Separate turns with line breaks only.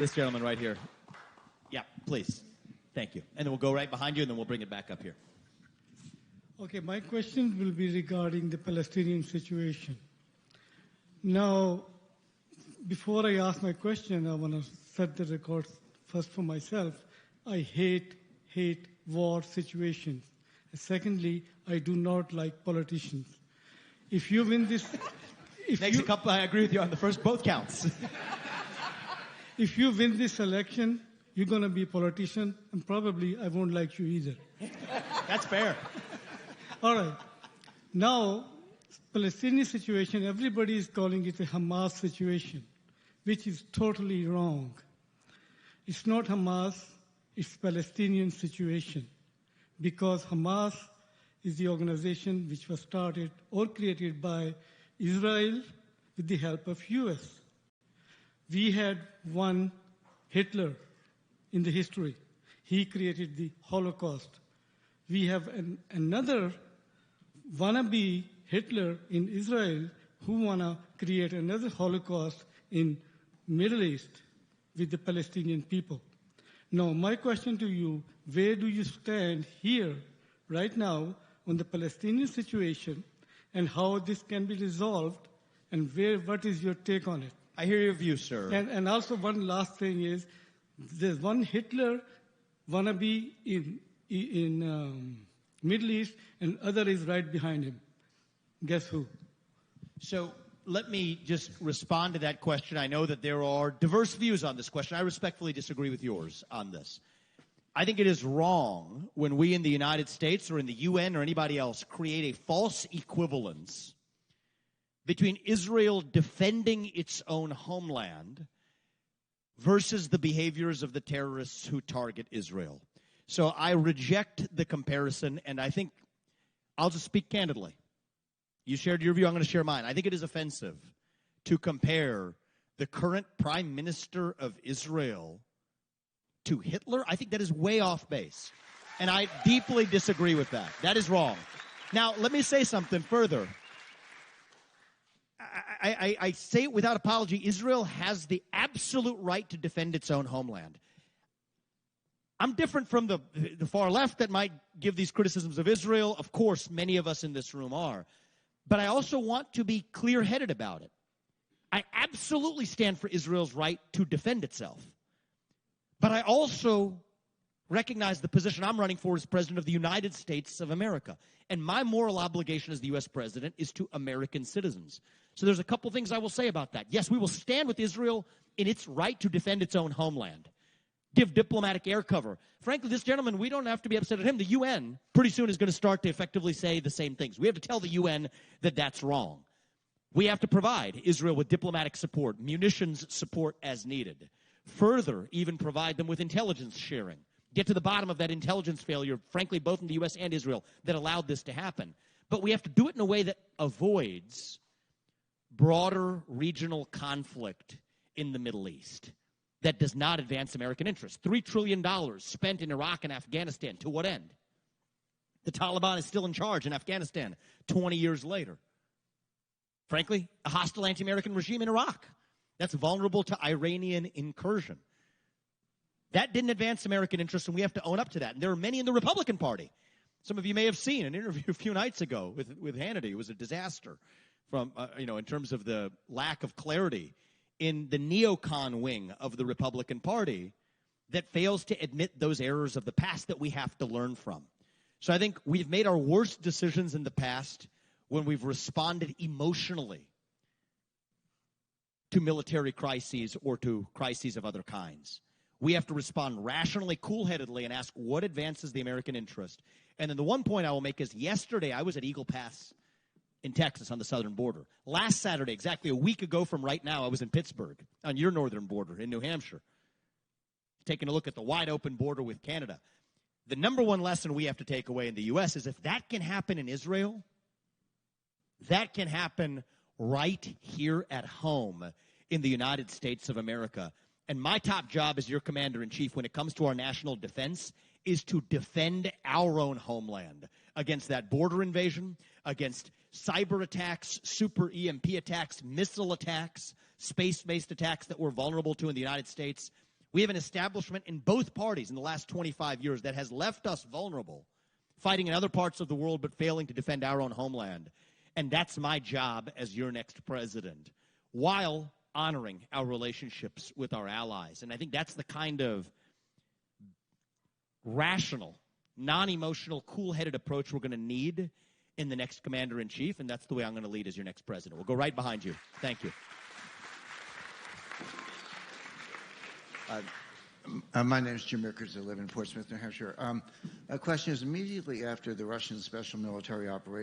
This gentleman right here. Yeah, please. Thank you. And then we'll go right behind you, and then we'll bring it back up here.
Okay, my question will be regarding the Palestinian situation. Now, before I ask my question, I want to set the record first for myself. I hate war situations. Secondly, I do not like politicians. If you win this...
I agree with you on the first, both counts.
If you win this election, you're going to be a politician, and probably I won't like you either.
That's fair.
All right. Now, Palestinian situation, everybody is calling it a Hamas situation, which is totally wrong. It's not Hamas, it's Palestinian situation, because Hamas is the organization which was started or created by Israel with the help of US. We had one Hitler in the history. He created the Holocaust. We have another wannabe Hitler in Israel who want to create another Holocaust in Middle East with the Palestinian people. Now, my question to you, where do you stand here right now on the Palestinian situation and how this can be resolved, and what is your take on it?
I hear your view, sir.
And also one last thing is, there's one Hitler wannabe in Middle East, and other is right behind him. Guess who?
So let me just respond to that question. I know that there are diverse views on this question. I respectfully disagree with yours on this. I think it is wrong when we in the United States or in the UN or anybody else create a false equivalence between Israel defending its own homeland versus the behaviors of the terrorists who target Israel. So I reject the comparison, and I think I'll just speak candidly. You shared your view, I'm going to share mine. I think it is offensive to compare the current prime minister of Israel to Hitler. I think that is way off base, and I deeply disagree with that. That is wrong. Now, let me say something further. I say it without apology. Israel has the absolute right to defend its own homeland. I'm different from the far left that might give these criticisms of Israel. Of course, many of us in this room are. But I also want to be clear-headed about it. I absolutely stand for Israel's right to defend itself. But I also recognize the position I'm running for as President of the United States of America. And my moral obligation as the U.S. President is to American citizens. So there's a couple things I will say about that. Yes, we will stand with Israel in its right to defend its own homeland. Give diplomatic air cover. Frankly, this gentleman, we don't have to be upset at him. The UN pretty soon is going to start to effectively say the same things. We have to tell the UN that that's wrong. We have to provide Israel with diplomatic support, munitions support as needed. Further, even provide them with intelligence sharing. Get to the bottom of that intelligence failure, frankly, both in the U.S. and Israel, that allowed this to happen. But we have to do it in a way that avoids broader regional conflict in the Middle East that does not advance American interests. $3 trillion spent in Iraq and Afghanistan. To what end? The Taliban is still in charge in Afghanistan 20 years later. Frankly, a hostile anti-American regime in Iraq that's vulnerable to Iranian incursion. That didn't advance American interests, and we have to own up to that. And there are many in the Republican Party. Some of you may have seen an interview a few nights ago with Hannity. It was a disaster from, in terms of the lack of clarity in the neocon wing of the Republican Party that fails to admit those errors of the past that we have to learn from. So I think we've made our worst decisions in the past when we've responded emotionally to military crises or to crises of other kinds. We have to respond rationally, cool-headedly, and ask what advances the American interest. And then the one point I will make is yesterday I was at Eagle Pass in Texas on the southern border. Last Saturday, exactly a week ago from right now, I was in Pittsburgh on your northern border in New Hampshire, taking a look at the wide-open border with Canada. The number one lesson we have to take away in the U.S. is if that can happen in Israel, that can happen right here at home in the United States of America. And my top job as your commander-in-chief when it comes to our national defense is to defend our own homeland against that border invasion, against cyber attacks, super EMP attacks, missile attacks, space-based attacks that we're vulnerable to in the United States. We have an establishment in both parties in the last 25 years that has left us vulnerable, fighting in other parts of the world but failing to defend our own homeland. And that's my job as your next president, while honoring our relationships with our allies. And I think that's the kind of rational, non-emotional, cool-headed approach we're going to need in the next commander-in-chief, and that's the way I'm going to lead as your next president. We'll go right behind you. Thank you.
My name is Jim Rickers. I live in Portsmouth, New Hampshire. A question is, immediately after the Russian special military operation